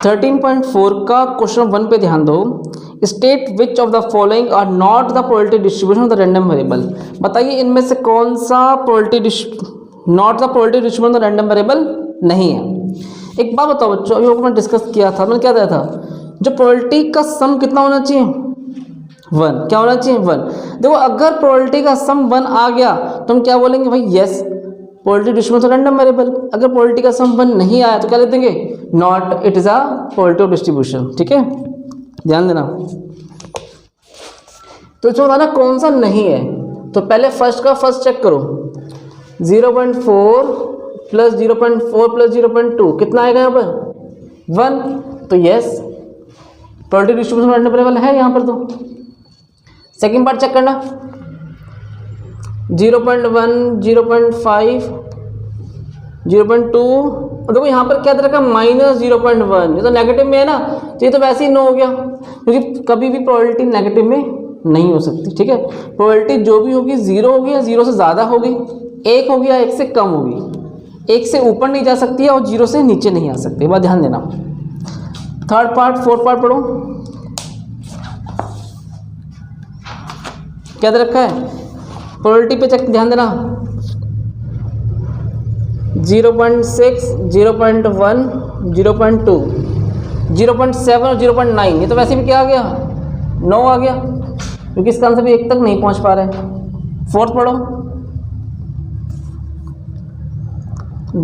13.4 का क्वेश्चन 1 पे ध्यान दो। State which of the following are not the probability distribution of the random variable. बताइए इनमें से कौन सा not the probability distribution of the random variable नहीं है। एक बात बताओ बच्चों, अभी मैंने डिस्कस किया था, मैंने क्या दिया था, जो प्रोबेबिलिटी का सम कितना होना चाहिए, 1। क्या होना चाहिए, 1। देखो अगर प्रोबेबिलिटी का सम 1 आ गया तो हम क्या बोलेंगे भाई, yes probability distribution random variable. अगर प्रोबेबिलिटी का सम 1 नहीं आया तो क्या लिख देंगे, not it is a probability of distribution. ठीक है, ध्यान देना। तो इसमें बताना कौन सा नहीं है। तो पहले फर्स्ट का फर्स्ट चेक करो, 0.4 प्लस 0.4 प्लस 0.2 कितना आएगा यहाँ पर, 1। तो yes probability distribution random variable है यहाँ पर। तो सेकंड पार्ट चेक करना, 0.1 0.5 0.2। देखो यहाँ पर क्या दे रखा, -0.1, ये तो नेगेटिव में है ना, तो ये तो वैसे ही नो हो गया, क्योंकि कभी भी प्रोबेबिलिटी नेगेटिव में नहीं हो सकती। ठीक है, प्रोबेबिलिटी जो भी होगी 0 होगी या 0 से ज़्यादा होगी, 1 होगी या 1 से कम होगी, 1 से ऊपर नहीं जा सकती है और 0 से नीचे नहीं आ सकती। बात ध्यान देना। थर्ड पार्ट फोर्थ पार्ट पढ़ो, क्या दे रखा है, प्रोबेबिलिटी पे चेक ध्यान देना, 0.6 0.1 0.2 0.7 और 0.9, ये तो वैसे भी क्या आ गया, 9 आ गया, क्योंकि इसका आंसर भी 1 तक नहीं पहुंच पा रहे हैं। फोर्थ पढ़ो,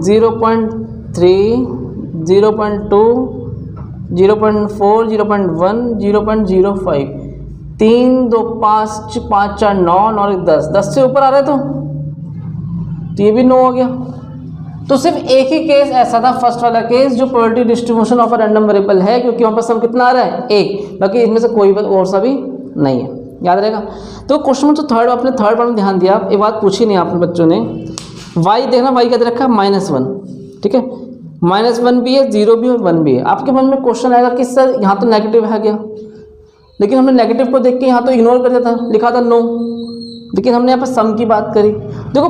0.3 0.2 0.4 0.1 0.05, 3 2 5 5 4 9 9 10, 10 से ऊपर आ रहा है तो ये भी 9 हो गया। तो सिर्फ एक ही केस ऐसा था, फर्स्ट वाला केस, जो probability distribution of a random variable है, क्योंकि वहाँ पर सम कितना आ रहा है, 1। बाकी इसमें से कोई और सा भी नहीं है, याद रहेगा। तो क्वेश्चन में तो थर्ड, आपने थर्ड पार्ट में ध्यान दिया। एक बात पूछी नहीं आपने बच्चों ने, वाई देखना, वाई क्या दे रखा है, -1। ठीक है, -1 भी है, 0 भी है, 1 भी है। आपके मन में क्वेश्चन आएगा कि सर यहाँ तो नेगेटिव है क्या, लेकिन हमने नेगेटिव को देख के यहाँ तो इग्नोर कर दिया था, लिखा था नो, लेकिन हमने यहाँ पर सम की बात करी। देखो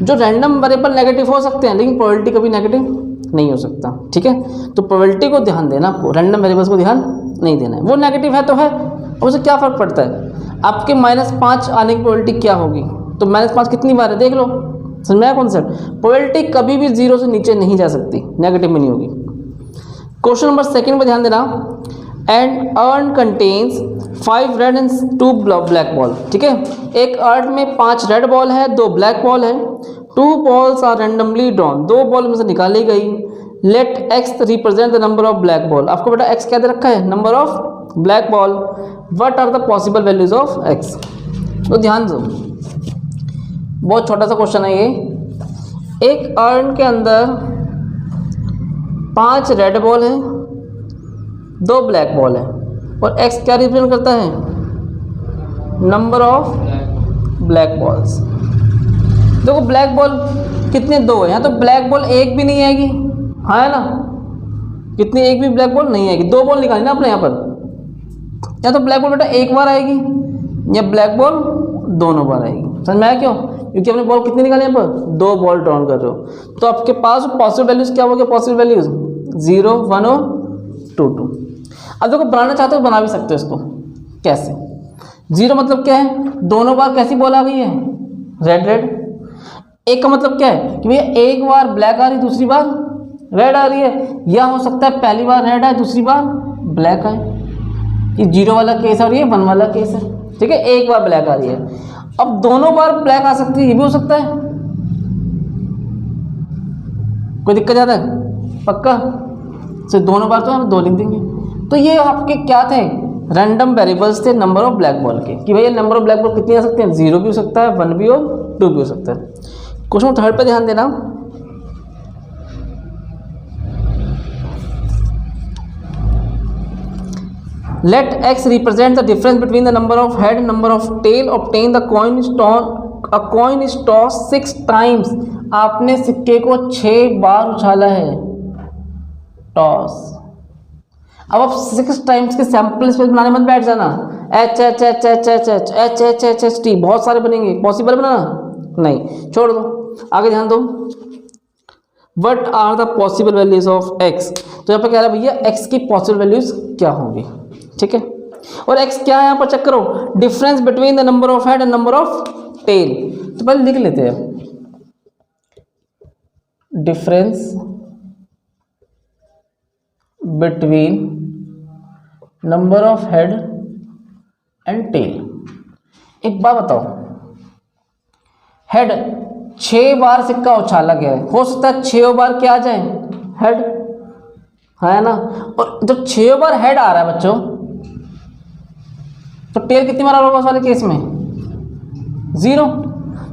जो रैंडम वेरिएबल नेगेटिव हो सकते हैं, लेकिन प्रोबेबिलिटी कभी नेगेटिव नहीं हो सकता। ठीक है, तो प्रोबेबिलिटी को ध्यान देना, आपको रैंडम वेरिएबल्स को ध्यान नहीं देना है। वो नेगेटिव है तो है, अब उसे क्या फ़र्क पड़ता है। आपके -5 आने की प्रोबेबिलिटी क्या होगी, तो -5 कितनी बार है देख लो, समझ में आया कॉन्सेप्ट। प्रोबेबिलिटी कभी भी 0 से नीचे नहीं जा सकती, नेगेटिव में नहीं होगी। क्वेश्चन नंबर सेकंड में ध्यान देना, and earn contains 5 red and 2 black ball. ठीक है, एक अर्न में 5 रेड बॉल है, 2 ब्लैक बॉल है। 2 balls are randomly drawn, 2 ball में से निकाली गई। Let x represent the number of black ball. आपको बेटा x क्या दे रखा है, number of black ball. What are the possible values of x। तो ध्यान दो, बहुत छोटा सा क्वेश्चन है ये। एक अर्न के अंदर 5 रेड बॉल है, 2 ब्लैक बॉल है, और x क्या रिप्रेजेंट करता है, नंबर ऑफ ब्लैक बॉल्स। देखो ब्लैक बॉल कितने, 2 है, यहाँ तो ब्लैक बॉल एक भी नहीं आएगी, हाँ है ना, कितनी, एक भी ब्लैक बॉल नहीं आएगी। 2 बॉल निकाली ना अपने यहाँ पर, या तो ब्लैक बॉल बेटा एक बार आएगी या ब्लैक बॉल दोनों बार आएगी। समझ में आया क्यों, क्योंकि हमने बॉल कितनी निकाली यहाँ पर, 2 बॉल ड्रॉन कर रहे हो। तो आपके पास पॉसिबल वैल्यूज क्या हो गया, पॉसिबल वैल्यूज 0 1 और 2 2। अब देखो बनाना चाहते हो बना भी सकते हो इसको, कैसे, 0 मतलब क्या है, दोनों बार कैसी बॉल आ गई है, रेड रेड। एक का मतलब क्या है कि भैया एक बार ब्लैक आ रही, दूसरी बार रेड आ रही है, या हो सकता है पहली बार रेड है, दूसरी बार ब्लैक है। ये 0 वाला केस है और ये 1 वाला केस है। ठीक है, एक बार ब्लैक आ रही है, अब दोनों बार ब्लैक आ सकती है, ये भी हो सकता है। कोई दिक्कत ज़्यादा है पक्का, सिर्फ दोनों बार तो हम 2 लिख देंगे। तो ये आपके क्या थे, रैंडम वेरिएबल्स थे नंबर ऑफ ब्लैक बॉल के, कि भैया नंबर ऑफ ब्लैक बॉल कितनी आ सकते हैं, 0 भी हो सकता है, 1 भी और 2 भी हो सकता है। क्वेश्चन थर्ड पे ध्यान देना, let x represent the difference between the number of head and number of tail, obtain the coin a coin is toss 6 times. आपने सिक्के को 6 बार उछाला है, टॉस। अब आप 6 टाइम्स के सैंपल स्पेस बनाने मत बैठ जाना, H H H H H H H H H H T, बहुत सारे बनेंगे, पॉसिबल बनाना नहीं, छोड़ दो। आगे ध्यान दो, what are the possible values of x. तो यहाँ पर कह रहा है भैया एक्स की पॉसिबल वैल्यूज क्या होंगी, ठीक है। और एक्स क्या है यहाँ पर चेक करो, difference between the number of head and number of tail. तो पहले लिख लेते हैं, difference between number of head and tail. एक बात बताओ, हेड 6 बार सिक्का उछाला गया है, हो सकता है 6 बार क्या आ जाए हेड, है ना। और जब 6 बार हेड आ रहा है बच्चों, तो टेल कितनी बार आ रहा होगा उस वाले केस में, 0।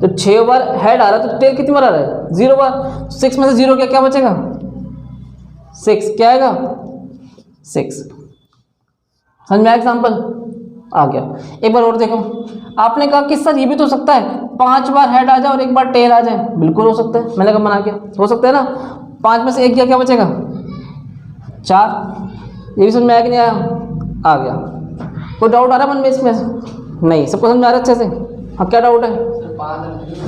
जब 6 बार हेड आ रहा है तो टेल कितनी बार आ रहा है, 0 बार। 6 में से 0 क्या बचेगा, 6 क्या आएगा, 6। समझ में आया, एग्जाम्पल आ गया। एक बार और देखो, आपने कहा कि सर ये भी तो हो सकता है 5 बार हेड आ जाए और 1 बार टेल आ जाए। बिल्कुल हो सकता है, मैंने कब मना किया, हो सकता है ना। 5 में से 1 क्या बचेगा, 4। ये भी समझ में आया कि नहीं आया, आ गया। कोई डाउट आ रहा है मन में इसमें, नहीं, सबको समझ में आ रहा है अच्छे से। हाँ, क्या डाउट है,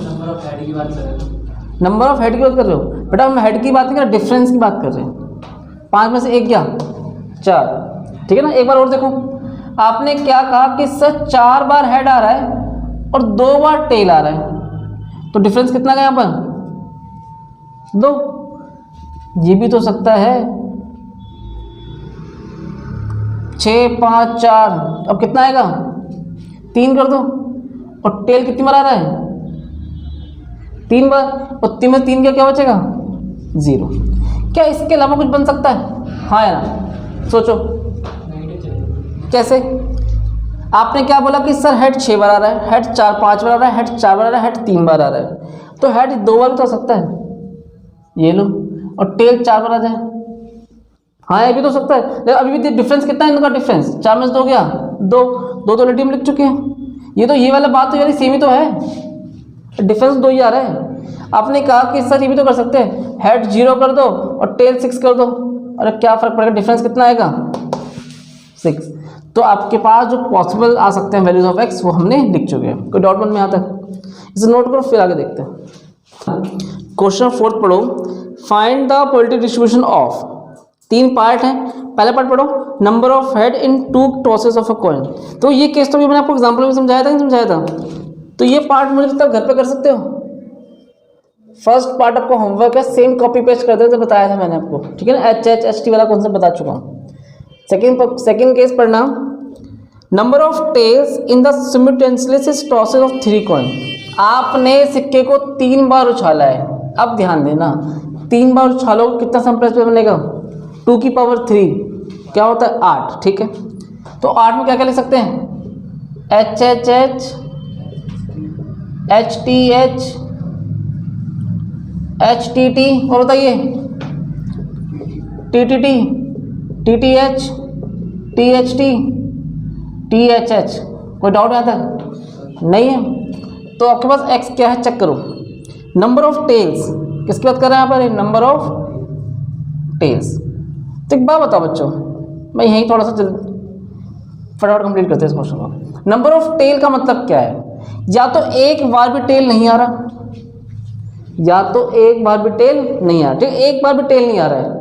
नंबर ऑफ हेड की बात कर रहे हो बेटा, हम हेड की बात नहीं कर रहे, डिफरेंस की बात कर रहे हैं। 5 में से 1 क्या, 4, ठीक है ना। एक बार और देखो, आपने क्या कहा कि सर 4 बार हेड आ रहा है और 2 बार टेल आ रहा है, तो डिफरेंस कितना का यहाँ पर, 2। ये भी तो सकता है 6, 5, 4, अब कितना आएगा, 3 कर दो। और टेल कितनी बार आ रहा है, 3 बार, और 3 में 3 क्या बचेगा, 0। क्या इसके अलावा कुछ बन सकता है, हाँ या ना, सोचो कैसे। आपने क्या बोला कि सर हेड 6 बार आ रहा है, हेड 4, 5 बार आ रहा है, हेड 4 बार आ रहा है, हेड 3 बार आ रहा है, तो हेड 2 बार भी तो आ सकता है, ये लो। और टेल 4 बार आ जाए, हाँ ये भी तो सकता है। लेकिन अभी भी डिफरेंस कितना है इनका, डिफरेंस 4 में से 2 गया, 2 तो ऑलरेडी हम लिख चुके हैं। ये तो ये वाला बात तो यार सेम ही तो है, डिफरेंस 2 ही आ रहा है। आपने कहा कि सर ये भी तो कर सकते हैं, हेड 0 कर दो और टेल 6 कर दो, अरे क्या फर्क पड़ेगा, डिफरेंस कितना आएगा, 6। तो आपके पास जो पॉसिबल आ सकते हैं वैल्यूज ऑफ एक्स वो हमने लिख चुके हैं। कोई डाउट मन में आता है, इसे नोट करो, फिर आगे देखते हैं। क्वेश्चन 4 पढ़ो, find the positive distribution of. 3 part हैं, पहला पार्ट पढ़ो, number of head in 2 tosses of a coin. तो ये केस तो भी मैंने आपको एग्जाम्पल में समझाया था, नहीं समझाया था, तो ये पार्ट मुझे लगता है घर पे कर सकते हो। फर्स्ट पार्ट आपको होमवर्क है, सेम कॉपी पेस्ट कर दो, तो बताया था मैंने आपको, ठीक है ना। HHHT वाला कॉन्सेप्ट बता चुका हूँ। सेकेंड केस पढ़ना, number of tails in the simultaneous tosses of 3 coin. आपने सिक्के को 3 बार उछाला है, अब ध्यान देना, 3 बार उछालो कितना सैंपल पे बनेगा, 2 की पावर 3 क्या होता है, 8, ठीक है। तो 8 में क्या क्या लिख सकते हैं, HHH, HTH, HTT, और बताइए TTT, TTH, THT, THH। कोई डाउट आता है, नहीं है। तो आपके पास x क्या है चेक करो, नंबर ऑफ टेल्स, किसकी बात कर रहे हैं यहाँ पर, नंबर ऑफ टेल्स। तो एक बात बताओ बच्चों, मैं यहीं थोड़ा सा फटाफट कंप्लीट करते हैं इस क्वेश्चन को। नंबर ऑफ टेल का मतलब क्या है, या तो एक बार भी टेल नहीं आ रहा, या तो एक बार भी टेल नहीं आ रहा, ठीक, एक बार भी टेल नहीं आ रहा है।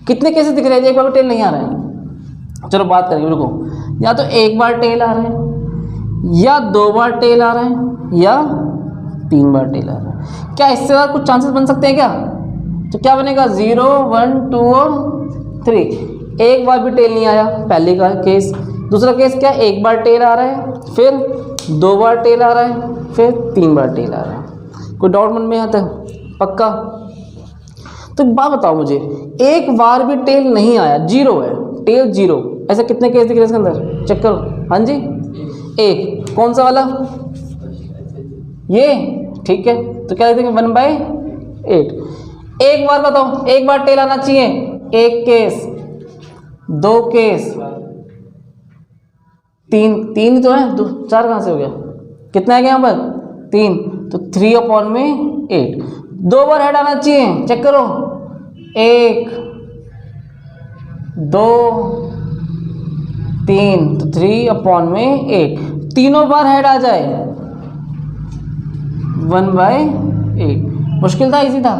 कितने केसेस दिख रहे हैं एक बार भी टेल नहीं आ रहा है, चलो बात करेंगे, रुको। या तो एक बार टेल आ रहा है, या 2 बार टेल आ रहा है, या 3 बार टेल आ रहा है। क्या इससे ज़्यादा कुछ चांसेस बन सकते हैं क्या, तो क्या बनेगा, 0, 1, 2 और 3। एक बार भी टेल नहीं आया, पहले का केस। दूसरा केस क्या, एक बार टेल आ रहा है, फिर 2 बार टेल आ रहा है, फिर 3 बार टेल आ रहा है। कोई डाउट मन में आता है, पक्का। तो बात बताओ मुझे, एक बार भी टेल नहीं आया, 0 है, टेल 0, ऐसा कितने केस दिख रहे हैं इसके अंदर, चेक करो। हाँ जी, एक, कौन सा वाला, ये, ठीक है। तो क्या लिखेंगे, 1/8। एक बार बताओ, एक बार टेल आना चाहिए, 1 केस, 2 केस, 3 तो है, 4 कहाँ से हो गया, कितना है यहाँ पर, 3, तो 3/8। 2 बार हेड आना चाहिए, चेक करो, 1, 2, 3, तो 3/8। तीनों बार हेड आ जाए, 1/8। मुश्किल था, इजी था,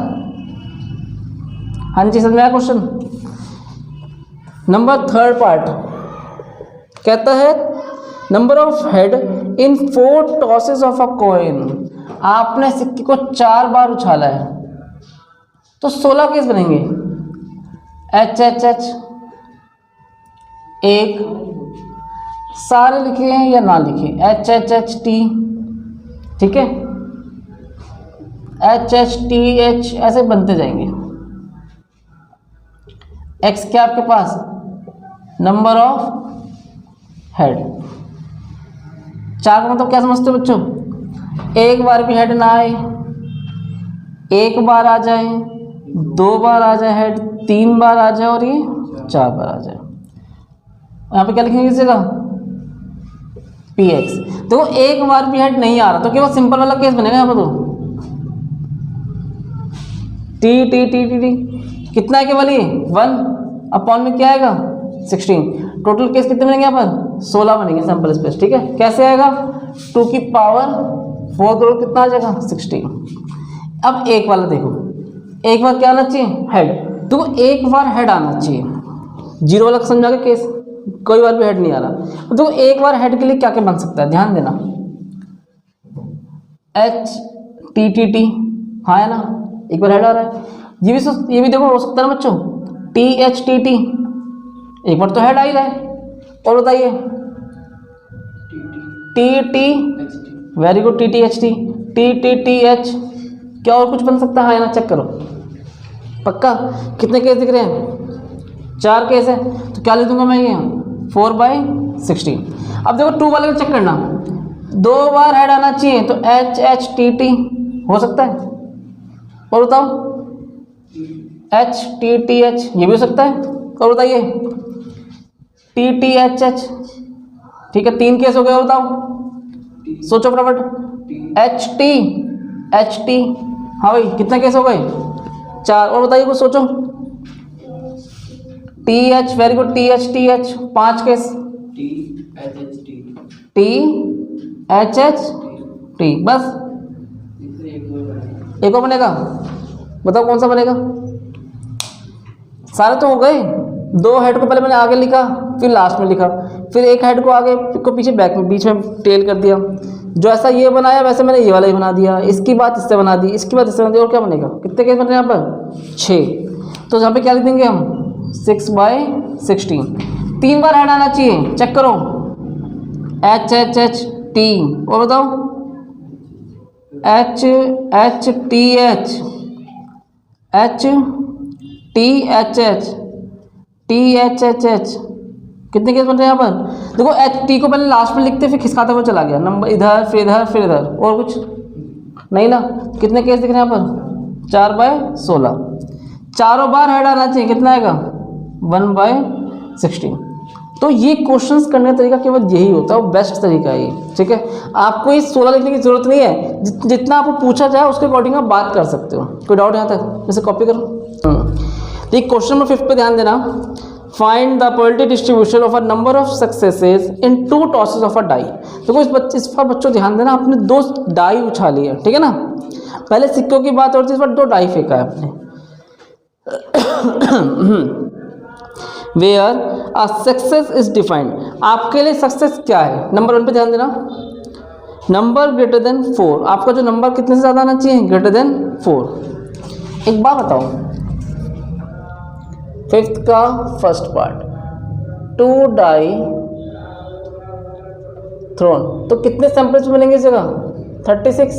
हाँ जी, समझ में आया क्वेश्चन। नंबर थर्ड पार्ट कहता है number of head in 4 tosses of a coin. आपने सिक्के को 4 बार उछाला है तो 16 केस बनेंगे। एच एच एच, एक, सारे लिखे हैं या ना लिखे, एच एच एच टी, ठीक है, एच एच टी एच, ऐसे बनते जाएंगे। एक्स क्या आपके पास नंबर ऑफ हेड। 4 का मतलब क्या समझते हो बच्चों? एक बार भी हेड ना आए, एक बार आ जाए, 2 बार आ जाए हेड, 3 बार आ जाए और ये 4 बार आ जाए। यहाँ पे क्या लिखेंगे इस जगह? P x. देखो एक बार भी हेड नहीं आ रहा तो केवल सिंपल वाला केस बनेगा यहाँ पर। तो T T T T T कितना है केवल ये 1 अपॉन में क्या आएगा 16। टोटल केस कितने बनेंगे यहाँ पर? 16 बनेंगे सैंपल स्पेस, ठीक है। कैसे आएगा? 2 की पावर 4 करोड़ कितना आ जाएगा 16। अब एक वाला देखो, एक बार क्या आना चाहिए? हेड। देखो एक बार हेड आना चाहिए, 0 वाला समझा के केस, कोई बार भी हेड नहीं आ रहा। तो एक बार हेड के लिए क्या क्या बन सकता है, ध्यान देना। एच टी टी टी, हाँ है ना, एक बार हेड आ रहा है। ये भी देखो हो सकता है ना बच्चों, टी एच टी टी, एक बार तो हेड आ ही रहा है। और बताइए T T, very good, T T H T, T T T H, क्या और कुछ बन सकता है? हाँ या ना, चेक करो पक्का। कितने केस दिख रहे हैं? 4 केस है, तो क्या लिख दूंगा मैं ये 4/16। अब देखो 2 वाले का चेक करना, 2 बार हेड आना चाहिए तो एच एच टी टी हो सकता है। और बताओ एच टी टी एच, ये भी हो सकता है। और बताइए टी टी एच एच, ठीक है, 3 केस हो गए। बताओ सोचो फटाफट, एच टी, हाँ भाई कितने केस हो गए? 4। और बताइए कुछ सोचो, T H, very good, T H 5 case, T H H T, बस एक और बनेगा। बताओ कौन सा बनेगा? सारे तो हो गए। 2 हेड को पहले मैंने आगे लिखा, फिर लास्ट में लिखा, फिर एक हेड को आगे को पीछे, बैक में, बीच में टेल कर दिया। जो ऐसा ये बनाया वैसे मैंने ये वाला ही बना दिया, इसकी बात इससे बना दी, इसकी बात इससे बना दी। और क्या बनेगा? कितने केस बन रहे हैं यहाँ पर? 6। तो यहाँ पे क्या लिख देंगे हम? 6/16। 3 बार हेड आना चाहिए, चेक करो, एच एच एच टी। और बताओ H H T H, H T H H, T H H H, कितने केस बन रहे हैं यहाँ पर? देखो एच टी को पहले लास्ट में लिखते फिर खिसकाते हुए चला गया, नंबर इधर फिर इधर फिर इधर, और कुछ नहीं ना। कितने केस दिख रहे हैं यहाँ पर? 4/16। 4 बार हेड आना चाहिए, कितना आएगा? 1/16। तो ये क्वेश्चंस करने का तरीका केवल यही होता है, वो बेस्ट तरीका है ये, ठीक है। आपको इस 16 लिखने की जरूरत नहीं है, जितना आपको पूछा जाए उसके अकॉर्डिंग आप बात कर सकते हो। कोई डाउट यहाँ तक? जैसे कॉपी करो। तो क्वेश्चन नंबर 5 पे ध्यान देना। Find the probability distribution of a number of successes in 2 tosses of a die. देखो इस पर बच्चों ध्यान देना, आपने 2 डाई उछाली है, ठीक है ना। पहले सिक्कों की बात और इस पर 2 डाई फेंका है आपने। Where a success is defined, आपके लिए सक्सेस क्या है? नंबर 1 पे ध्यान देना, नंबर ग्रेटर देन 4। आपका जो नंबर कितने से ज़्यादा आना चाहिए? Greater than 4। एक बात बताओ, 5th का फर्स्ट पार्ट, 2 डाई थ्रोन, तो कितने सैंपल्स मिलेंगे इस जगह? 36।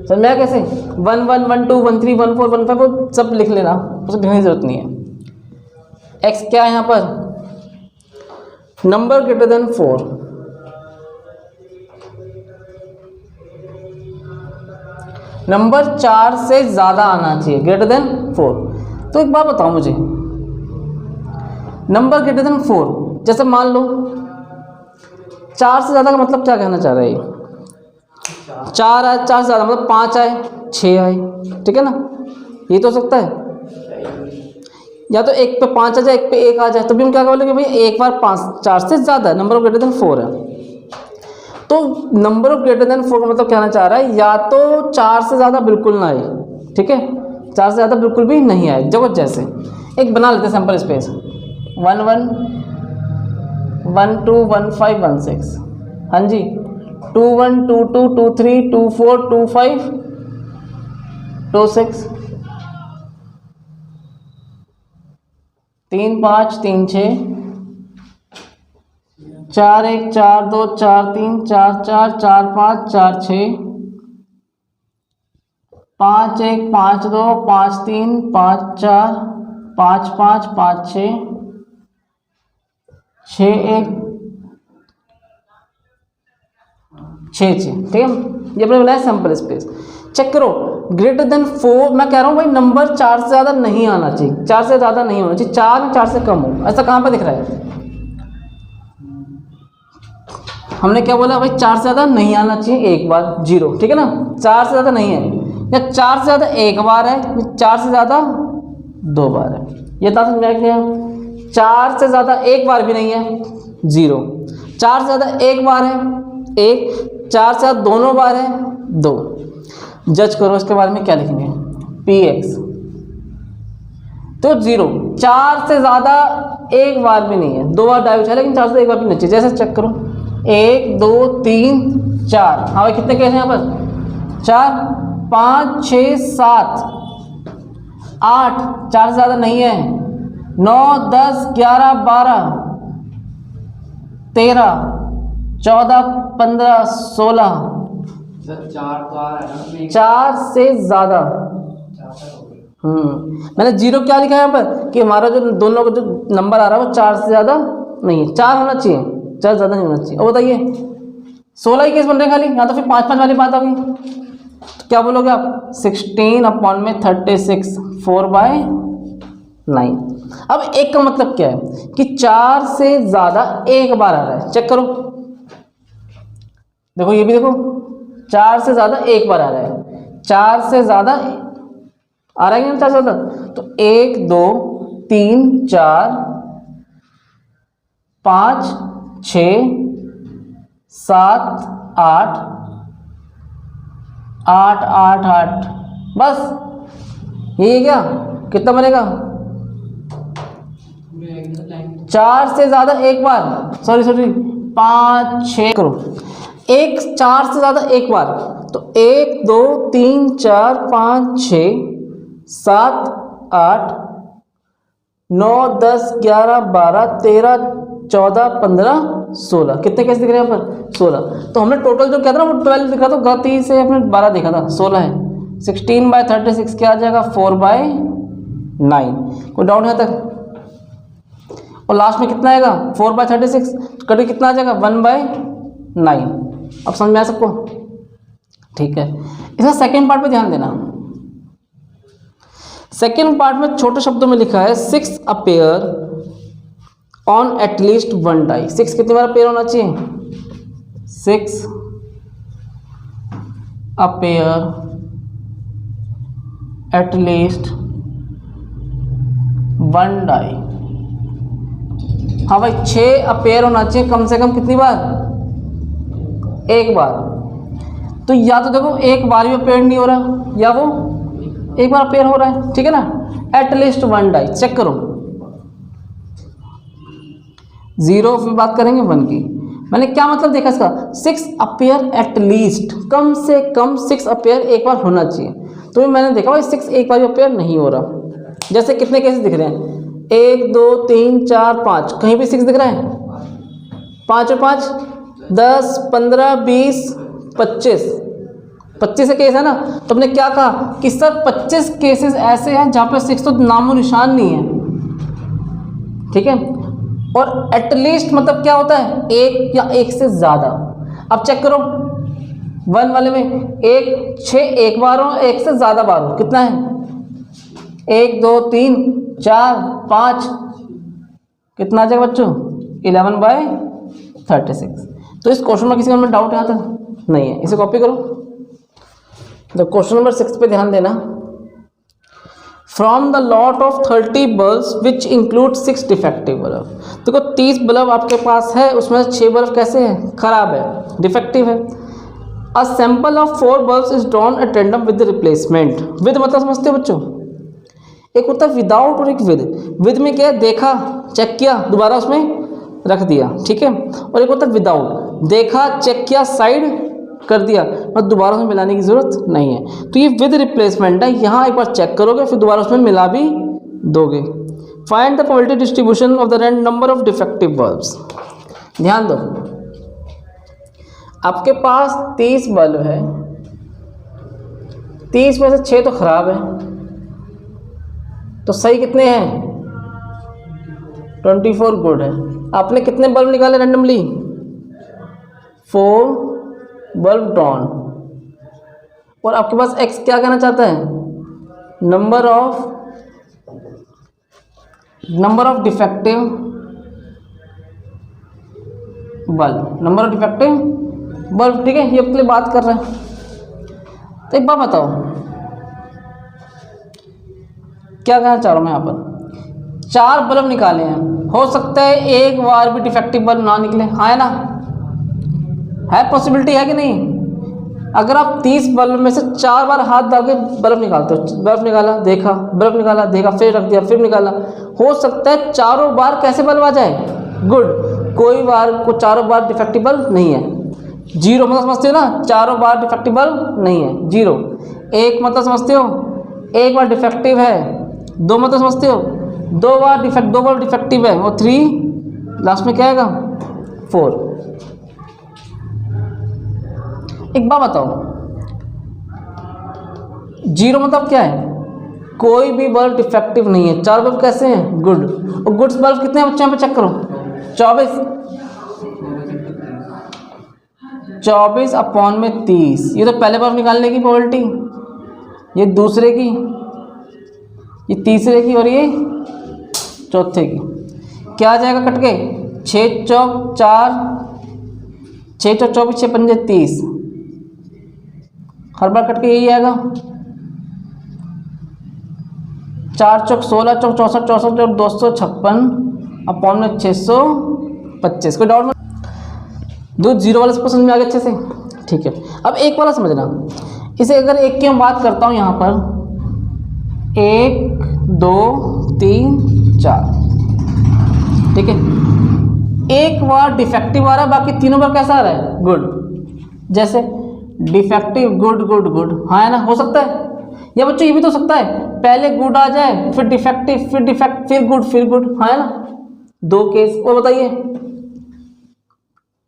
समझ में आया कैसे? 1 1 1 2 1 3 1 4 1 5 सब लिख लेना, उसे लिखने की जरूरत नहीं है। एक्स क्या है यहाँ पर? Number greater than 4। नंबर 4 से ज्यादा आना चाहिए, ग्रेटर देन 4। तो एक बात बताओ मुझे, नंबर ग्रेटर देन 4, जैसे मान लो 4 से ज्यादा का मतलब क्या कहना चाह रहा है? 4 आए, 4 से ज्यादा मतलब 5 आए, 6 आए, ठीक है ना, ये तो हो सकता है। या तो एक पे 5 आ जाए, एक पे 1 आ जाए, तो भी हम क्या बोलेंगे भाई एक बार 4 से ज़्यादा है, नंबर ऑफ ग्रेटर देन 4 है। तो नंबर ऑफ ग्रेटर देन 4 का मतलब कहना चाह रहा है या तो 4 से ज़्यादा बिल्कुल ना आए, ठीक है, 4 से ज़्यादा बिल्कुल भी नहीं आए। देखो जैसे एक बना लेते हैं सैम्पल स्पेस 1 1 1 2 1 5 1 6, हाँ जी 2 1 2 2 2 3 2 4 2 5 2 6 3 5 3 6 4 1 4 2 4 3 4 4 4 5 4 6 5 1 5 2 5 3 5 4 5 5 5 6 6 1 6 6, ठीक है। ये अपने बनाया सैंपल स्पेस। चेक करो ग्रेटर देन 4, मैं कह रहा हूँ भाई नंबर 4 से ज़्यादा नहीं आना चाहिए, 4 से ज़्यादा नहीं होना चाहिए, 4 से कम हो। ऐसा कहाँ पर दिख रहा है? हमने क्या बोला भाई 4 से ज़्यादा नहीं आना चाहिए एक बार, 0, ठीक है ना। 4 से ज़्यादा नहीं है, या 4 से ज़्यादा एक बार है, 4 से ज़्यादा 2 बार है। ये था समझ में क्या? 4 से ज़्यादा एक बार भी नहीं है 0, 4 से ज़्यादा एक बार है 1, 4 से ज़्यादा दोनों बार है 2। जज करो इसके बारे में क्या लिखेंगे? px तो 0, 4 से ज़्यादा एक बार भी नहीं है, 2 बार डाइव है लेकिन 4 से एक बार भी नहीं चाहिए। जैसे चेक करो 1 2 3 4, हाँ भाई कितने केस हैं यहाँ पर? 4 5 6 7 8, 4 से ज़्यादा नहीं है, 9 10 11 12 13 14 15 16, 4 से ज़्यादा। मैंने 0 क्या लिखा है यहाँ पर कि हमारा जो दोनों का जो नंबर आ रहा है वो 4 से ज़्यादा नहीं है, 4 होना चाहिए, 4 ज़्यादा नहीं होना चाहिए। और बताइए 16 ही केस बन रहे हैं खाली, यहाँ तो फिर 5 5 वाली बात आ गई। तो क्या बोलोगे आप? 16/36 4/9। अब एक का मतलब क्या है कि 4 से ज़्यादा एक बार आ रहा है। चेक करो, देखो ये भी देखो 4 से ज़्यादा एक बार आ रहा है, 4 से ज़्यादा आ रहा है ना 4 से ज़्यादा। तो 1 2 3 4 5 6 7 8 8 8 8, बस ये क्या कितना बनेगा? 4 से ज़्यादा एक बार, सॉरी 5 6 करो, 4 से ज़्यादा एक बार, तो 1 2 3 4 5 6 7 8 9 10 11 12 13 14 15 16, कितने कैसे दिख रहे हैं यहाँ पर? 16। तो हमने टोटल जो क्या था ना वो 12 दिखा, तो गलती से हमने 12 देखा था, 16 है। 16/36 क्या आ जाएगा? 4/9। कोई डाउट है तक? और लास्ट में कितना आएगा? 4/36 कभी कितना आ जाएगा? 1/9। अब समझ में आया सबको? ठीक है। इसका सेकेंड पार्ट पे ध्यान देना। सेकेंड पार्ट में छोटे शब्दों में लिखा है 6 अपीयर ऑन एटलीस्ट 1 डाई। 6 कितनी बार अपीयर होना चाहिए? 6 अपीयर एटलीस्ट 1 डाई। हाँ भाई 6 अपीयर होना चाहिए कम से कम कितनी बार? एक बार। तो या तो देखो एक बार भी अपीयर नहीं हो रहा, या वो एक बार अपीयर हो रहा है, ठीक है ना। At least 1 die. चेक करो 0 फिर बात करेंगे 1 की। मैंने क्या मतलब देखा इसका? 6 अपीयर एटलीस्ट, कम से कम 6 अपीयर एक बार होना चाहिए। तो मैंने देखा भाई 6 एक बार भी अपीयर नहीं हो रहा। जैसे कितने केसेस दिख रहे हैं? 1 2 3 4 5, कहीं भी 6 दिख रहा है? 5 और 5 10 15 20 25, 25 केस है ना। तो हमने क्या कहा कि सर 25 केसेस ऐसे हैं जहाँ पे 6 तो नामो निशान नहीं है, ठीक है। और एटलीस्ट मतलब क्या होता है? एक या एक से ज़्यादा। अब चेक करो 1 वाले में 6 एक बार हो, एक से ज़्यादा बार हो, कितना है? 1 2 3 4 5, कितना आ जाएगा बच्चों? 11/36। तो इस क्वेश्चन में किसी का डाउट यहाँ तक नहीं है, इसे कॉपी करो। तो क्वेश्चन नंबर 6 पे ध्यान देना। From the lot of 30 bulbs which include 6 defective bulb. देखो 30 बल्ब आपके पास है, उसमें से 6 बल्ब कैसे हैं? खराब है, डिफेक्टिव है। A sample of 4 bulbs is drawn at random with replacement. With मतलब समझते हो बच्चों? एक होता है विदाउट और एक विद। विद में क्या है, देखा, चेक किया, दोबारा उसमें रख दिया, ठीक है। और एक होता है विदाउट, देखा, चेक किया, साइड कर दिया, बस दोबारा उसमें मिलाने की ज़रूरत नहीं है। तो ये विद रिप्लेसमेंट है, यहाँ एक बार चेक करोगे फिर दोबारा उसमें मिला भी दोगे। Find the probability distribution of the random number of defective verbs. ध्यान दो, आपके पास 30 बल्ब है, 30 में से 6 तो खराब है, तो सही कितने हैं, 24 गुड है। आपने कितने बल्ब निकाले रैंडमली, 4 बल्ब ड्रॉन। और आपके पास x क्या कहना चाहता है, number of defective bulb, number of defective bulb, ठीक है। ये आपके लिए बात कर रहे हैं। तो एक बात बताओ, क्या कहना चाह रहा हूँ मैं यहाँ पर, 4 बल्ब निकाले हैं, हो सकता है एक बार भी डिफेक्टिव बल्ब ना निकले, हाँ है ना, है पॉसिबिलिटी है कि नहीं। अगर आप 30 बल्ब में से 4 बार हाथ डाल के बल्ब निकालते हो, बल्ब निकाला देखा, बल्ब निकाला देखा, फिर रख दिया, फिर निकाला, हो सकता है चारों बार कैसे बल्ब आ जाए, गुड। कोई बार को चारों बार डिफेक्टिव बल्ब नहीं है, जीरो मतलब समझते हो ना, चारों बार डिफेक्टिव बल्ब नहीं है, जीरो। एक मतलब समझते हो, एक बार डिफेक्टिव है। दो मतलब समझते हो, 2 बार डिफेक्टिव है, और 3 लास्ट में क्या आएगा, 4। एक बात बताओ, जीरो मतलब क्या है, कोई भी बल्ब डिफेक्टिव नहीं है। 4 बल्ब कैसे हैं, गुड। और गुड्स बल्ब कितने हैं बच्चों पे चेक करो, 24 अपॉन में 30। ये तो पहले बल्ब निकालने की प्रोबेबिलिटी, ये दूसरे की, ये तीसरे की, और ये चौथे की। क्या आ जाएगा कट के, 6 चौक 4, 6 चौक 24, 6 पंजे 30, हर बार कट के यही आएगा। 4 चौक 16, चौक 64, 64 चौक 256 अपॉन में 625। कोई डाउट में, दो जीरो वाला समझ में आ गया अच्छे से, ठीक है। अब एक वाला समझना, इसे अगर एक की मैं बात करता हूँ यहाँ पर, 1 2 3 4, ठीक है। एक बार डिफेक्टिव आ रहा है, बाकी तीनों बार कैसा आ रहा है, गुड। जैसे डिफेक्टिव गुड गुड गुड, हाँ है ना, हो सकता है। या बच्चों ये भी तो हो सकता है, पहले गुड आ जाए, फिर डिफेक्टिव, फिर डिफेक्ट, फिर गुड, हाँ है ना, 2 केस। और बताइए,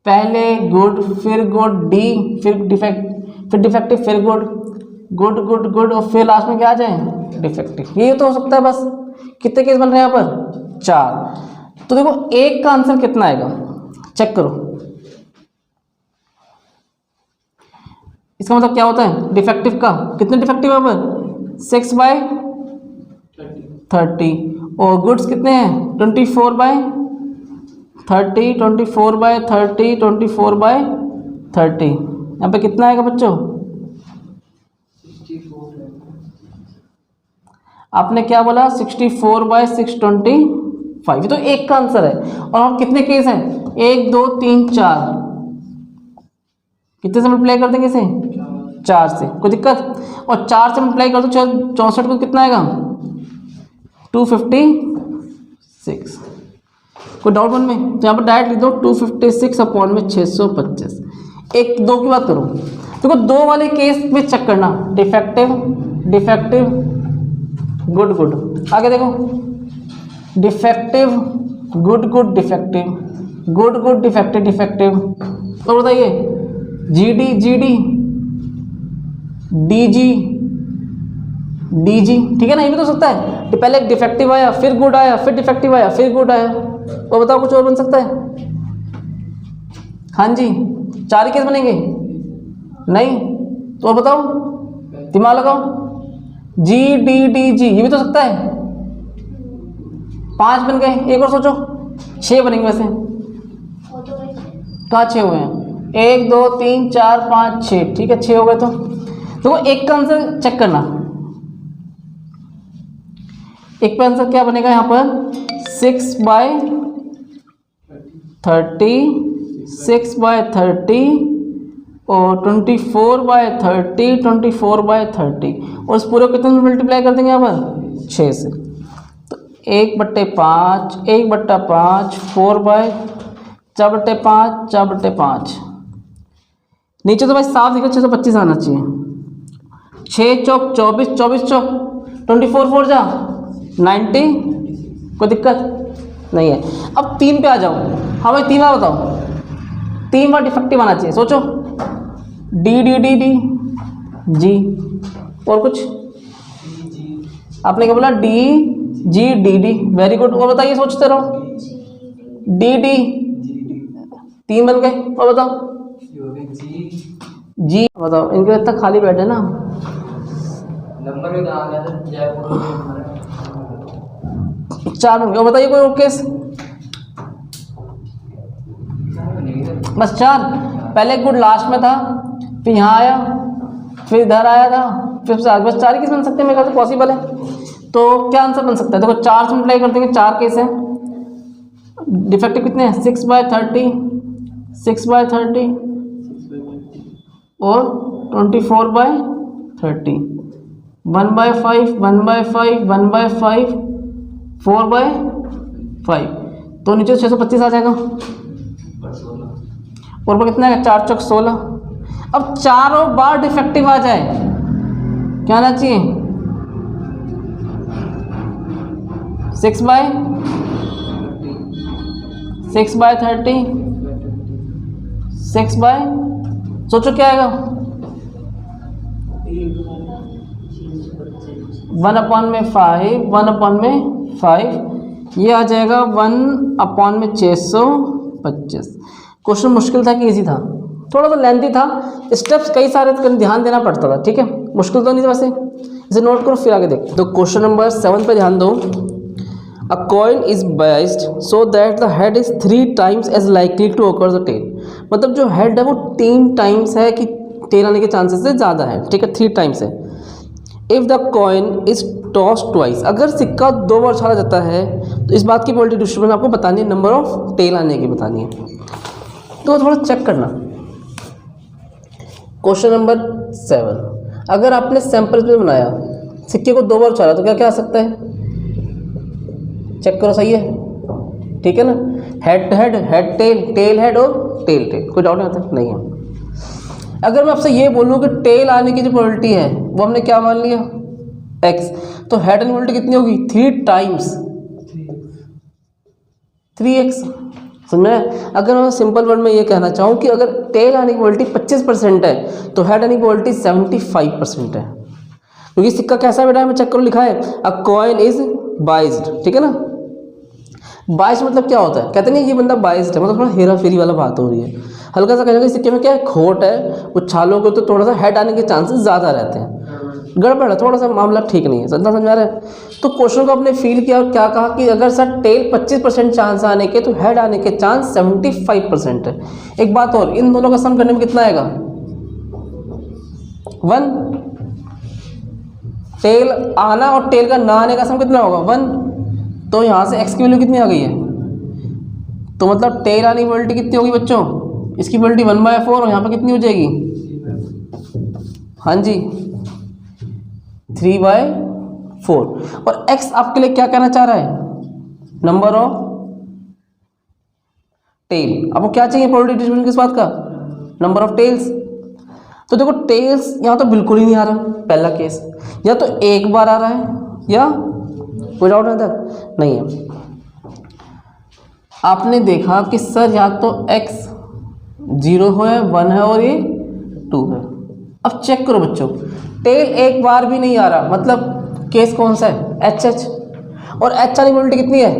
पहले गुड, फिर गुड, डी, फिर डिफेक्टिव, फिर गुड, गुड गुड गुड, और फिर लास्ट में क्या आ जाए, डिफेक्टिव। ये तो हो सकता है। बस कितने केस बन रहे हैं यहाँ पर, 4। तो देखो एक का आंसर कितना आएगा, चेक करो। इसका मतलब क्या होता है, डिफेक्टिव का कितने डिफेक्टिव है यहाँ पर, 6/30, और गुड्स कितने हैं, 24/30, 24/30, 24/30। यहाँ पे कितना आएगा बच्चों, आपने क्या बोला, 64/625। ये तो एक का आंसर है। और हम कितने केस हैं, 1 2 3 4, कितने से मल्टीप्लाई कर देंगे इसे, 4 से, कोई दिक्कत। और 4 से मल्टीप्लाई कर दो 64 को, कितना आएगा, 256। कोई डाउट मन में, तो यहाँ पर डायरेक्ट लिख दो 256 अपॉन में 625। 1 2 की बात करो, देखो 2 वाले केस में चेक करना, डिफेक्टिव गुड गुड। आगे देखो, defective good good defective, good good defective. और बताइए, जीडी डीजी, ठीक है ना। ये भी तो सकता है, पहले डिफेक्टिव आया, फिर गुड आया, फिर डिफेक्टिव आया, फिर गुड आया। और बताओ कुछ और बन सकता है, हाँ जी, 4 ही केस बनेंगे, नहीं तो और बताओ, दिमाग लगाओ, जी डी डी जी, ये भी तो सकता है। 5 बन गए, एक और सोचो, 6 बनेंगे वैसे, कहाँ 6 हुए हैं, 1 2 3 4 5 6, ठीक है 6 हो गए। तो देखो एक का आंसर चेक करना, एक का आंसर क्या बनेगा यहाँ पर, 6/30, 6/30 और 24/30, 24/30, और इस पूरे को कितने मल्टीप्लाई कर देंगे यहाँ पर, 6 से, तो 1/5 1/5 4/4/5 4/5। नीचे तो भाई साफ दिखा 625 आना चाहिए। 6 चौक 24, 24 चौक 24, 4 जा 90, कोई दिक्कत नहीं है। अब 3 पे आ जाओ। हाँ भाई 3 बार बताओ, 3 बार डिफेक्टिव आना चाहिए। सोचो D D D D G, और कुछ आपने क्या बोला? D G D D, very good. और बताइए, सोचते रहो। डी डी 3 बन गए। और बताओ जी, बताओ। इनके इतना खाली बैठे ना, नंबर भी आ गया था 4 बन गए। और बताइए कोई और केस? बस 4। पहले गुड लास्ट में था, फिर यहाँ आया, फिर इधर आया था, फिर से बस 4 ही केस बन सकते हैं मेरे ख्याल से, पॉसिबल है। तो क्या आंसर बन सकता है? देखो 4 से मल्टीप्लाई कर देंगे, 4 केस हैं। डिफेक्टिव कितने हैं? 6/30, 6/30 और 24/30, 1/5 1/5 1/5 4/5। तो नीचे 625 आ जाएगा। और पर कितना है? 4 चौक 16। अब चारों बार डिफेक्टिव आ जाए, क्या आना चाहिए? 6/30 6/, सोचो क्या आएगा? 1/5 1/5, ये आ जाएगा 1/625। क्वेश्चन मुश्किल था कि इजी था? थोड़ा सा लेंथी था, स्टेप्स कई सारे ध्यान देना पड़ता था। ठीक है, मुश्किल तो नहीं था वैसे। इसे नोट करो, फिर आगे देखते। तो क्वेश्चन नंबर 7 पे ध्यान दो। A coin is biased so that the head is 3 times as likely to occur the tail. मतलब जो हेड है वो 3 टाइम्स है कि टेल आने के चांसेस से ज़्यादा है। ठीक है, 3 टाइम्स है। If the coin is toss twice, अगर सिक्का 2 बार उछाला जाता है तो इस बात की प्रोबेबिलिटी डिस्ट्रीब्यूशन आपको बतानी है, नंबर ऑफ टेल आने की बतानी है। तो थोड़ा चेक करना। क्वेश्चन नंबर 7, अगर आपने सैंपल में बनाया, सिक्के को 2 बार उछाला तो क्या क्या आ सकता है? चेक करो, सही है? ठीक है ना? Head head, head tail, tail head और टेल टेल। कोई डाउट नहीं है? अगर मैं आपसे ये बोलूँ कि टेल आने की जो प्रोबेबिलिटी है वो हमने क्या मान लिया? x। तो हेड आने की प्रोबेबिलिटी कितनी होगी? 3 टाइम्स 3x। समझ में? अगर मैं सिंपल वर्ड में ये कहना चाहूँ कि अगर टेल आने की प्रोबेबिलिटी 25% है तो हेड आने की प्रोबेबिलिटी 75% है। क्योंकि सिक्का कैसा बेटा है, मैं चेक करो, लिखा है अ कॉइन इज बाइज्ड। ठीक है ना? बाइस मतलब क्या होता है? कहते नहीं ये बंदा बाइस्ड है, मतलब थोड़ा हेरा फेरी वाला बात हो रही है। हल्का सा कहना सिक्के में क्या है? खोट है, उछालोगे तो थोड़ा सा हेड आने के चांसेस ज़्यादा रहते हैं। गड़बड़ है, थोड़ा सा मामला ठीक नहीं है। समझा रहे हैं? तो क्वेश्चन को आपने फील किया और क्या कहा कि अगर सर टेल 25% चांस आने के तो हेड आने के चांस 75% है। एक बात और, इन दोनों का सम करने में कितना आएगा? 1। टेल आना और टेल का ना आने का सम कितना होगा? 1। तो यहाँ से x की वैल्यू कितनी आ गई है? तो मतलब टेल आने की प्रोबेबिलिटी कितनी होगी बच्चों? इसकी प्रोबेबिलिटी 1/4 और यहाँ पर कितनी हो जाएगी? हाँ जी, 3/4। और x आपके लिए क्या कहना चाह रहा है? Number of tail. आपको क्या चाहिए प्रोबेबिलिटी डिस्ट्रीब्यूशन किस बात का? Number of tails. तो देखो टेल्स यहाँ तो बिल्कुल ही नहीं आ रहा, पहला केस। या तो एक बार आ रहा है या कोई डाउट नहीं है। आपने देखा कि सर या तो x 0 है, 1 है और ये 2 है। अब चेक करो बच्चों, टेल एक बार भी नहीं आ रहा, मतलब केस कौन सा है? H H. और एच आने की प्रोबेबिलिटी कितनी है?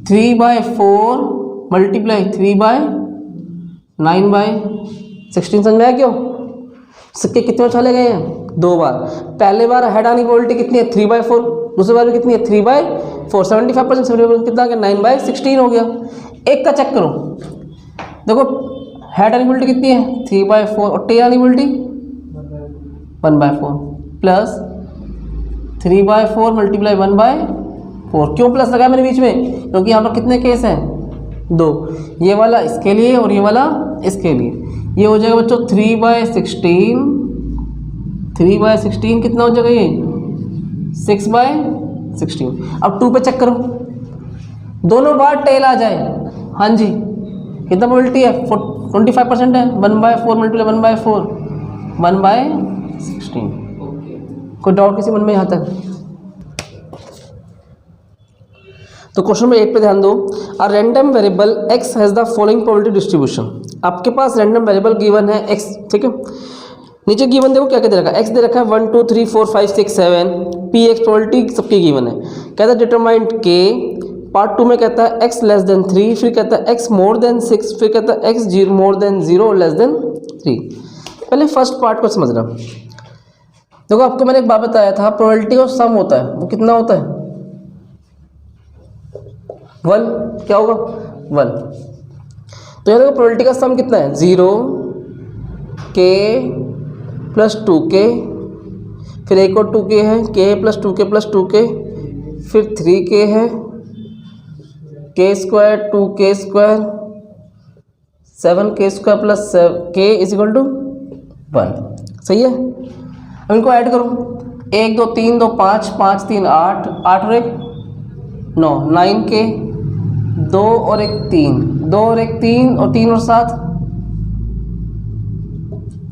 3/4 मल्टीप्लाई 3/9/16। समझ में आया क्यों? सिक्के कितने उछाले गए हैं? 2 बार। पहले बार हेड आने की प्रोबेबिलिटी कितनी है? 3/4। दूसरी बार भी कितनी है? 3/4। 75% 75% कितना आ गया? 9/16 हो गया। एक का चेक करो, देखो हेड आने की प्रोबेबिलिटी कितनी है? 3/4 और टेल आने की प्रोबेबिलिटी 1/4 प्लस 3/4 मल्टीप्लाई 1/4। क्यों प्लस लगाया मैंने बीच में? क्योंकि यहाँ पर कितने केस हैं? 2। ये वाला इसके लिए और ये वाला इसके लिए। ये हो जाएगा बच्चों 3/16 कितना हो जाएगा? ये 6/16। अब 2 पे चेक करो, दोनों बार टेल आ जाए। हाँ जी, कितना प्रोबेबिलिटी है? 25% है। 1/4 मल्टीप्लाई 1/4, 1/16। कोई डाउट किसी मन में यहाँ तक? तो क्वेश्चन नंबर 8 पे ध्यान दो। A random variable x has the following probability distribution. आपके पास रैंडम वेरिएबल गिवन है x, ठीक है। नीचे गिवन देखो क्या क्या दे रखा है। x दे रखा है 1 2 3 4 5 6 7, p x प्रोबेबिलिटी सबकी गिवन है। कहता है डिटरमाइंड k। पार्ट 2 में कहता है x लेस देन 3, फिर कहता है x मोर देन 6, फिर कहता है x more then 0 less than 3। पहले फर्स्ट पार्ट को समझना। देखो आपको मैंने एक बात बताया था, प्रोबेबिलिटी का सम होता है, वो कितना होता है? 1। क्या होगा? 1। तो यहाँ देखो प्रोबेबिलिटी का सम कितना है? 0 k प्लस 2k, फिर एक और 2k है, k plus 2k plus 2k, फिर 3k है, k square 2k square 7k square plus k is equal to 1। सही है। अब इनको ऐड करो, 1 2 3 2 5 5 3 8 8 और 1 9 9k, 2 और 1 3 2 और 1 3 और 3 और 7।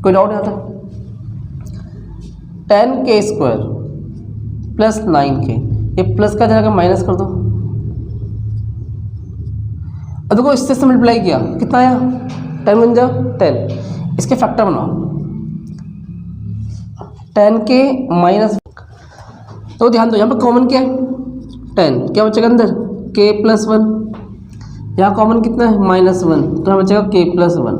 कोई डाउट नहीं आता? 10k स्क्वायर प्लस 9k, ये प्लस का जगह माइनस कर दो। अब देखो इससे मल्टीप्लाई किया, कितना आया? 10 बन जा 10। इसके फैक्टर बनाओ, 10k माइनस। तो ध्यान दो यहाँ पर कॉमन क्या है? 10। क्या बचेगा अंदर? k plus 1। यहाँ कॉमन कितना है? -1। तो यहाँ बचेगा k प्लस 1।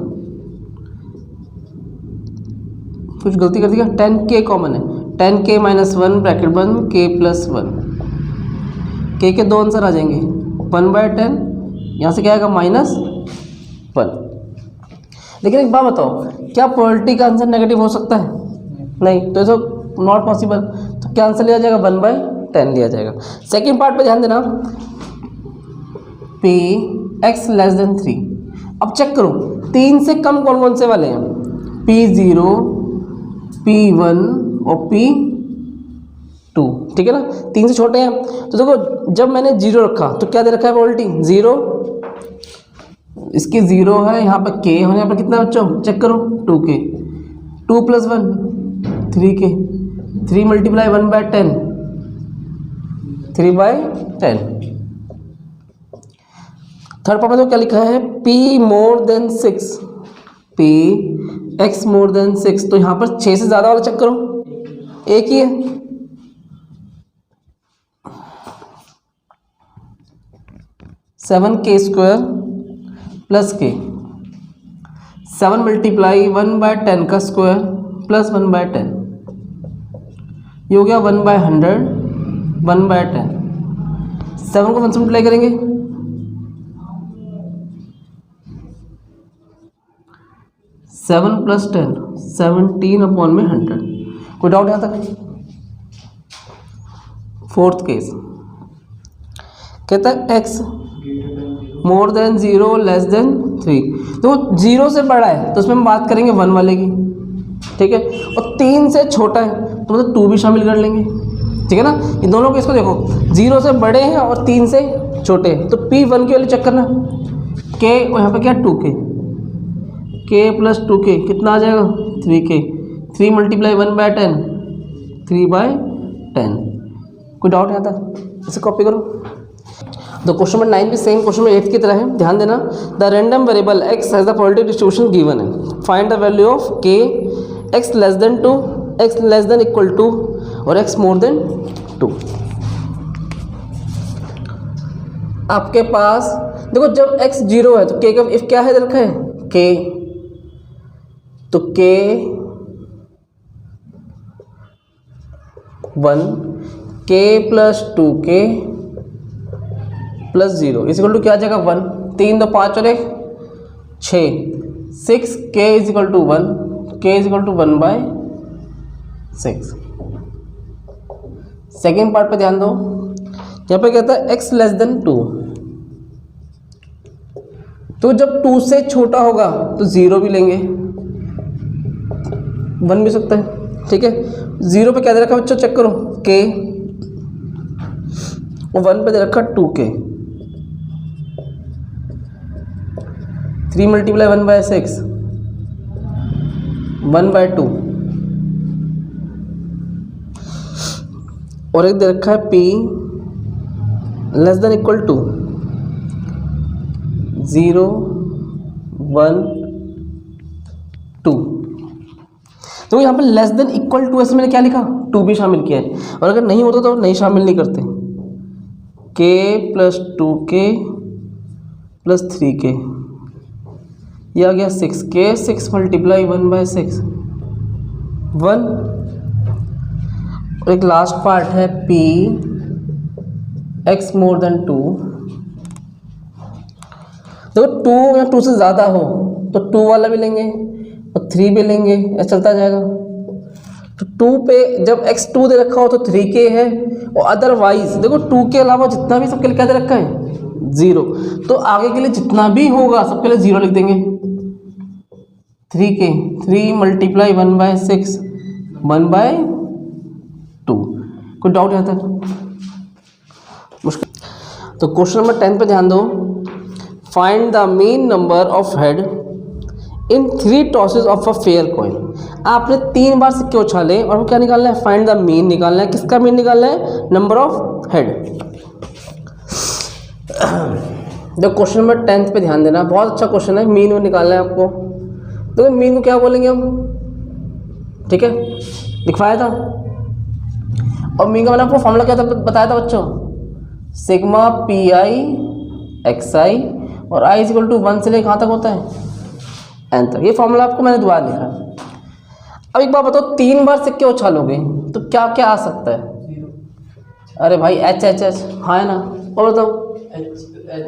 कुछ गलती कर दिया, 10k कॉमन है, 10k माइनस 1 ब्रैकेट बंद, k प्लस 1। k के 2 आंसर आ जाएंगे, 1/10, यहाँ से क्या आएगा? -1। लेकिन एक बात बताओ, क्या प्रोबेबिलिटी का आंसर नेगेटिव हो सकता है? नहीं, तो ऐसा नॉट पॉसिबल। तो क्या आंसर लिया जाएगा? 1/10 लिया जाएगा। सेकेंड पार्ट पे ध्यान देना, p x लेस देन 3। अब चेक करो 3 से कम कौन कौन से वाले हैं? p0, p1 और p2, ठीक है ना। 3 से छोटे हैं। तो देखो जब मैंने 0 रखा तो क्या दे रखा है प्रोबेबिलिटी? 0, इसके 0 है, यहाँ पर k होने, यहाँ पर कितना बच्चों? चेक करो 2k, 2 plus 1 3k, 3 multiply 1/10, 3/10। Third part में तो क्या लिखा है? p more than 6, p x more then 6। तो यहाँ पर 6 से ज़्यादा वाला चेक करो, एक ही है। Seven k square plus k, 7 multiply 1/10 का स्क्वायर प्लस 1/10, ये हो गया 1/100, 1/10। 7 को 1 से मल्टीप्लाई करेंगे, 7 प्लस 10 17/100। कोई डाउट यहाँ तक? फोर्थ केस कहता है x more then 0 less than 3। तो 0 से बड़ा है तो उसमें हम बात करेंगे 1 वाले की, ठीक है। और 3 से छोटा है तो मतलब 2 भी शामिल कर लेंगे, ठीक है ना। ये दोनों केस को देखो, 0 से बड़े हैं और 3 से छोटे हैं। तो p1 की वैल्यू चेक करना, k और यहाँ पे क्या 2k, k प्लस 2k कितना आ जाएगा? 3k, 3 multiply 1/10, 3/10। कोई डाउट यहाँ तक? इसे कॉपी करो। तो क्वेश्चन नंबर 9 भी सेम क्वेश्चन नंबर 8 की तरह है, ध्यान देना। The random variable x has the probability distribution given है। Find the value of k, x less than 2, x less than equal to और x मोर देन 2। आपके पास देखो जब x 0 है तो k का इफ क्या है रखा है? k, तो k 1, k plus 2k plus 0 is equal to क्या आ जाएगा? 1। 3 2 5 और 1 6, 6k is equal to 1, k is equal to 1/6। Second part पे ध्यान दो, यहाँ पे कहता है x लेस देन 2। तो जब 2 से छोटा होगा तो 0 भी लेंगे, 1 भी सकता है, ठीक है। 0 पे क्या दे रखा है बच्चों? चेक करो, k और 1 पे दे रखा 2k, 3 मल्टीप्लाई 1/6, 1/2, और एक दे रखा है p less than equal to 0, 1, 2। तो यहाँ पे लेस देन इक्वल टू ऐसे मैंने क्या लिखा, 2 भी शामिल किया है, और अगर नहीं होता तो नहीं शामिल नहीं करते। k + 2k + 3k, ये आ गया 6k, 6 मल्टीप्लाई 1/6, 1, और एक लास्ट पार्ट है p x मोर देन 2। देखो 2 या 2 से ज़्यादा हो तो 2 वाला भी लेंगे और 3 भी लेंगे, ऐसा चलता जाएगा। तो 2 पे जब x 2 दे रखा हो तो 3k है, और अदरवाइज देखो 2 के अलावा जितना भी सबके लिए क्या दे रखा है, 0। तो आगे के लिए जितना भी होगा सबके लिए 0 लिख देंगे। 3k, 3 multiply 1/6, 1/2। कोई डाउट यहाँ तक? मुश्किल। तो क्वेश्चन नंबर 10 पे ध्यान दो। Find the mean number of head in 3 tosses of a fair coin. आपने 3 बार सिक्के उछाले और वो क्या निकालना है, फाइंड द मीन निकालना है। किसका मीन निकालना है, नंबर ऑफ हेड। देखो क्वेश्चन नंबर 10 पे ध्यान देना, बहुत अच्छा क्वेश्चन है। मीन में निकालना है आपको। देखो मीन को क्या बोलेंगे हम, ठीक है, लिखवाया था। और मीन का मैंने आपको फॉर्मूला क्या था बताया था बच्चों, सिग्मा PI XI, और I = 1 से लेकर कहाँ तक होता है, n तक। ये फॉर्मूला आपको मैंने दोबारा लिखा है। अब एक बात बताओ, 3 बार सिक्के उछालोगे तो क्या क्या आ सकता है? अरे भाई H H H, हाँ है ना। और बताओ,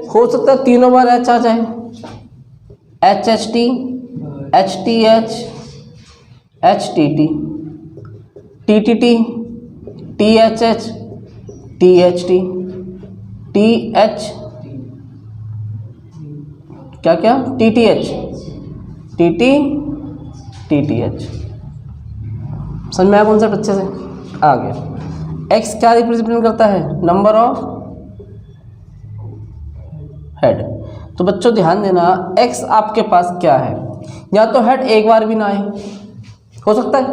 हो सकता है तीनों बार H आ जाए, H H T, H T H, H T T, T T T, T H H, T H T, T H, क्या क्या, T T H, T T, T T H। समझ में आया कॉन्सेप्ट अच्छे से? आ गया। x क्या रिप्रेजेंट करता है, नंबर ऑफ हेड। तो बच्चों ध्यान देना, x आपके पास क्या है, या तो हेड एक बार भी ना आए, हो सकता है,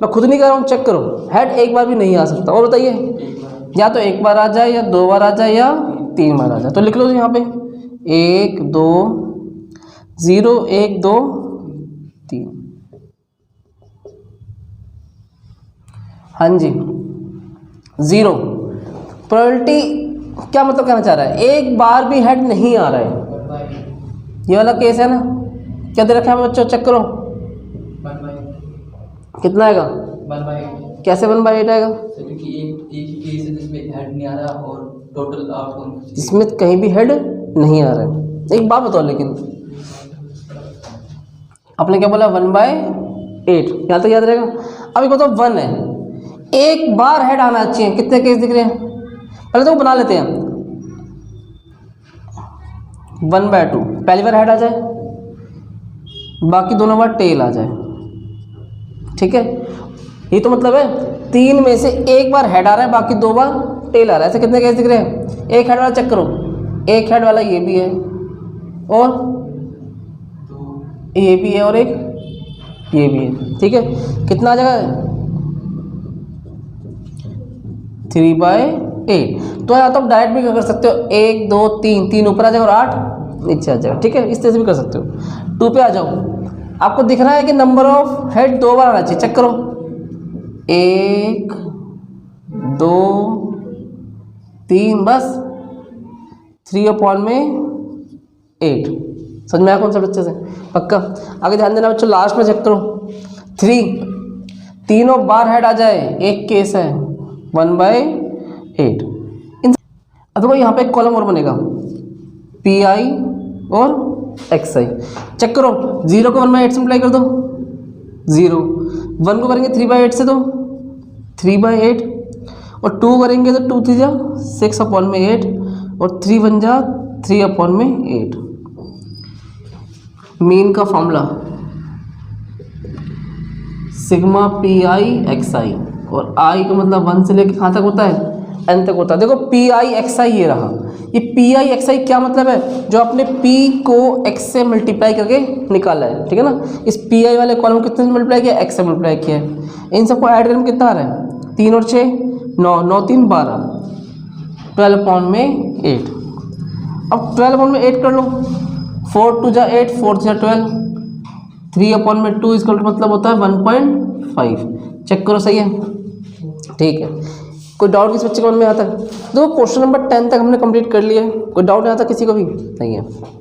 मैं खुद नहीं कर रहा हूँ, चेक करो, हेड एक बार भी नहीं आ सकता। और बताइए, या तो एक बार आ जाए, या 2 बार आ जाए, या 3 बार आ जाए। तो लिख लो यहाँ पे 1 2 0 1 2 3। हाँ जी, 0 प्रोबेबिलिटी क्या मतलब कहना चाह रहा है, एक बार भी हेड नहीं आ रहा है, ये वाला केस है ना। क्या दे रखा है बच्चों, चेक करो, कितना आएगा, 1/8। कैसे 1/8 आएगा, क्योंकि एक ही केस है जिसमें हेड नहीं आ रहा और टोटल आपको जिसमें कहीं भी हेड नहीं आ रहा है। एक बात बताओ, लेकिन आपने क्या बोला, 1/8, यहाँ तक याद रहेगा। अभी बताओ 1 है, एक बार हेड आना चाहिए, कितने केस दिख रहे हैं, पहले तो बना लेते हैं। 1/2, पहली बार हेड आ जाए, बाकी दोनों बार टेल आ जाए, ठीक है। ये तो मतलब है 3 में से एक बार हेड आ रहा है, बाकी 2 बार टेल आ रहा है। ऐसे कितने केस दिख रहे हैं, एक हेड वाला चेक करो, एक हेड वाला ये भी है, और ये भी है, और एक ये भी है, ठीक है। कितना आ जाएगा, 3/8। तो या तो आप डायरेक्ट भी कर सकते हो, 1 2 3, 3 ऊपर आ जाएगा और 8 नीचे आ जाएगा, ठीक है। इस तरह से भी कर सकते हो। 2 पे आ जाओ, आपको दिख रहा है कि नंबर ऑफ हेड 2 बार आना चाहिए, चेक करो, 1 2 3, बस 3/8। समझ में आया कौन सा अच्छे से, पक्का। आगे ध्यान देना बच्चों, लास्ट में चेक करो, 3 तीनों बार हेड आ जाए, एक केस है 1/8। अथवा यहाँ पे एक कॉलम और बनेगा, PI और XI। चेक करो, 0 को 1/8 से मल्टीप्लाई कर दो, 0, 1 को करेंगे 3/8 से, तो 3/8, और 2 करेंगे तो 2 3 जा 6/8, और 3 1 जा 3/8। मीन का फॉर्मूला सिग्मा PI XI, और I का मतलब 1 से लेकर कहाँ तक होता है, n तक होता है। देखो पी आई एक्स आई ये रहा, ये पी आई एक्स आई क्या मतलब है, जो आपने p को x से मल्टीप्लाई करके निकाला है, ठीक है ना। इस पी आई वाले कॉलम कितने से मल्टीप्लाई किया, x से मल्टीप्लाई किया है। इन सबको ऐड करने में कितना आ रहा है, 3 और 6 9, 9 3 12, 12 अपॉन में 8। अब 12 अपॉन में 8 कर लो, 4 2 जा 8, 4 जा 12, 3 अपॉन में 2 इसका मतलब होता है 1.5। चेक करो सही है, ठीक है। कोई डाउट किस बच्चे को मन में आता है? देखो क्वेश्चन नंबर 10 तक हमने कंप्लीट कर लिया है, कोई डाउट आता किसी को भी नहीं है।